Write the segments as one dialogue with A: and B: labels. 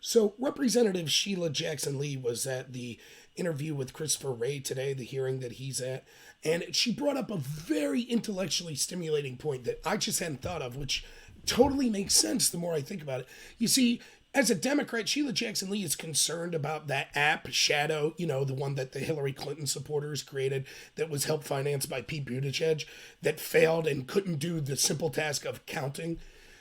A: So, Representative Sheila Jackson Lee was at the interview with Christopher Wray today, the hearing that he's at, and she brought up a very intellectually stimulating point that I just hadn't thought of, which totally makes sense the more I think about it. You see, as a Democrat, Sheila Jackson Lee is concerned about that app, Shadow, the one that the Hillary Clinton supporters created that was help financed by Pete Buttigieg, that failed and couldn't do the simple task of counting.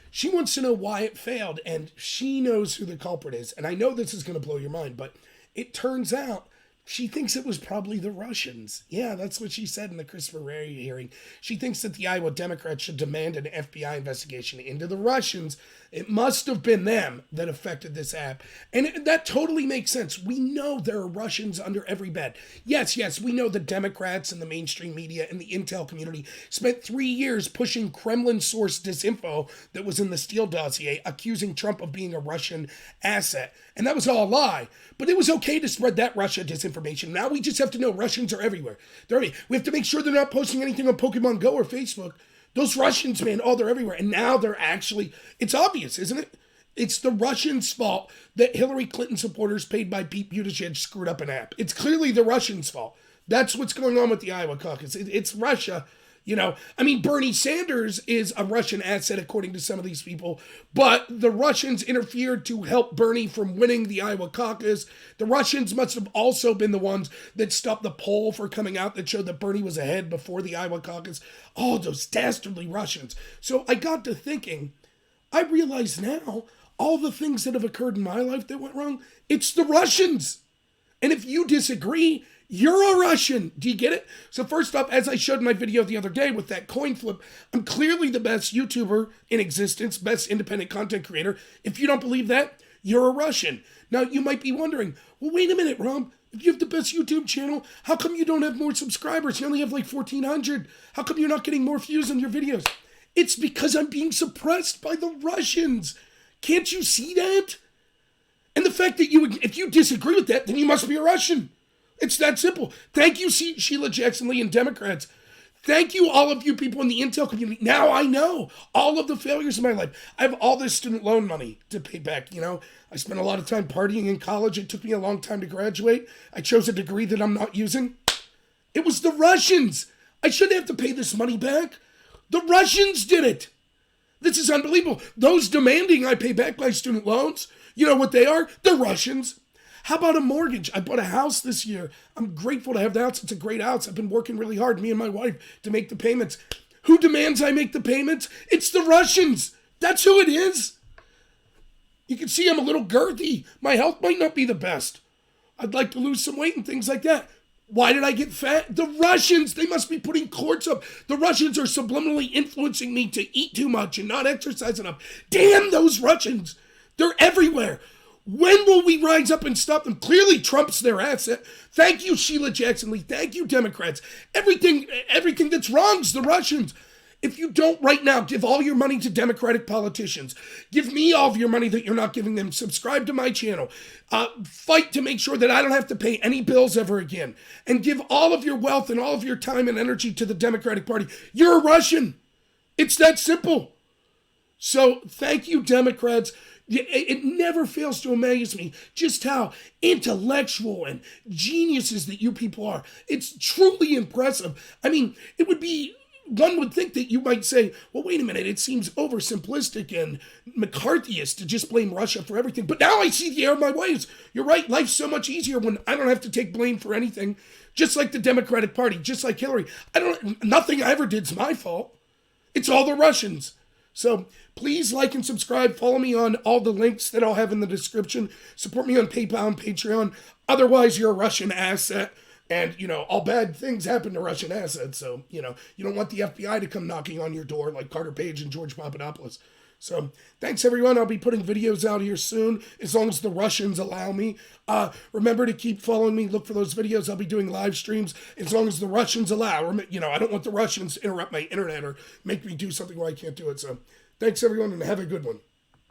A: She wants to know why it failed, and she knows who the culprit is. And I know this is going to blow your mind, but it turns out she thinks it was probably the Russians. Yeah, that's what she said in the Christopher Wray hearing. She thinks that the Iowa Democrats should demand an FBI investigation into the Russians. It must have been them that affected this app. And that totally makes sense. We know there are Russians under every bed. Yes, we know the Democrats and the mainstream media and the intel community spent 3 years pushing Kremlin-sourced disinfo that was in the Steele dossier, accusing Trump of being a Russian asset. And that was all a lie. But it was okay to spread that Russia disinformation. Now we just have to know Russians are everywhere. We have to make sure they're not posting anything on Pokemon Go or Facebook. Those Russians, man, they're everywhere. And now they're actually, it's obvious, isn't it? It's the Russians' fault that Hillary Clinton supporters paid by Pete Buttigieg screwed up an app. It's clearly the Russians' fault. That's what's going on with the Iowa caucus. It's Russia. Bernie Sanders is a Russian asset, according to some of these people, but the Russians interfered to help Bernie from winning the Iowa caucus. The Russians must have also been the ones that stopped the poll for coming out that showed that Bernie was ahead before the Iowa caucus. Oh, those dastardly Russians. So I got to thinking, I realize now all the things that have occurred in my life that went wrong, it's the Russians. And if you disagree, you're a Russian. Do you get it? So first off, as I showed in my video the other day with that coin flip, I'm clearly the best YouTuber in existence, best independent content creator. If you don't believe that, you're a Russian. Now, you might be wondering, well, wait a minute, Rob. If you have the best YouTube channel, how come you don't have more subscribers? You only have like 1,400. How come you're not getting more views on your videos? It's because I'm being suppressed by the Russians. Can't you see that? And the fact that if you disagree with that, then you must be a Russian. It's that simple. Thank you, Sheila Jackson Lee and Democrats. Thank you, all of you people in the intel community. Now I know all of the failures of my life. I have all this student loan money to pay back. I spent a lot of time partying in college. It took me a long time to graduate. I chose a degree that I'm not using. It was the Russians. I shouldn't have to pay this money back. The Russians did it. This is unbelievable. Those demanding I pay back my student loans, you know what they are? The Russians. How about a mortgage? I bought a house this year. I'm grateful to have the house. It's a great house. I've been working really hard, me and my wife, to make the payments. Who demands I make the payments? It's the Russians. That's who it is. You can see I'm a little girthy. My health might not be the best. I'd like to lose some weight and things like that. Why did I get fat? The Russians, they must be putting courts up. The Russians are subliminally influencing me to eat too much and not exercise enough. Damn those Russians. They're everywhere. When will we rise up and stop them? Clearly, Trump's their asset. Thank you, Sheila Jackson Lee. Thank you, Democrats. Everything that's wrong is the Russians. If you don't right now give all your money to Democratic politicians, give me all of your money that you're not giving them, subscribe to my channel, fight to make sure that I don't have to pay any bills ever again, and give all of your wealth and all of your time and energy to the Democratic Party, you're a Russian. It's that simple. So thank you, Democrats. It never fails to amaze me just how intellectual and geniuses that you people are. It's truly impressive. One would think that you might say, well, wait a minute, it seems oversimplistic and McCarthyist to just blame Russia for everything. But now I see the error of my ways. You're right, life's so much easier when I don't have to take blame for anything. Just like the Democratic Party, just like Hillary. Nothing I ever did's my fault. It's all the Russians. So please like and subscribe. Follow me on all the links that I'll have in the description. Support me on PayPal and Patreon. Otherwise, you're a Russian asset. And, all bad things happen to Russian assets. So, you don't want the FBI to come knocking on your door like Carter Page and George Papadopoulos. So thanks, everyone. I'll be putting videos out here soon, as long as the Russians allow me. Remember to keep following me. Look for those videos. I'll be doing live streams as long as the Russians allow. I don't want the Russians to interrupt my internet or make me do something where I can't do it. So thanks, everyone, and have a good one.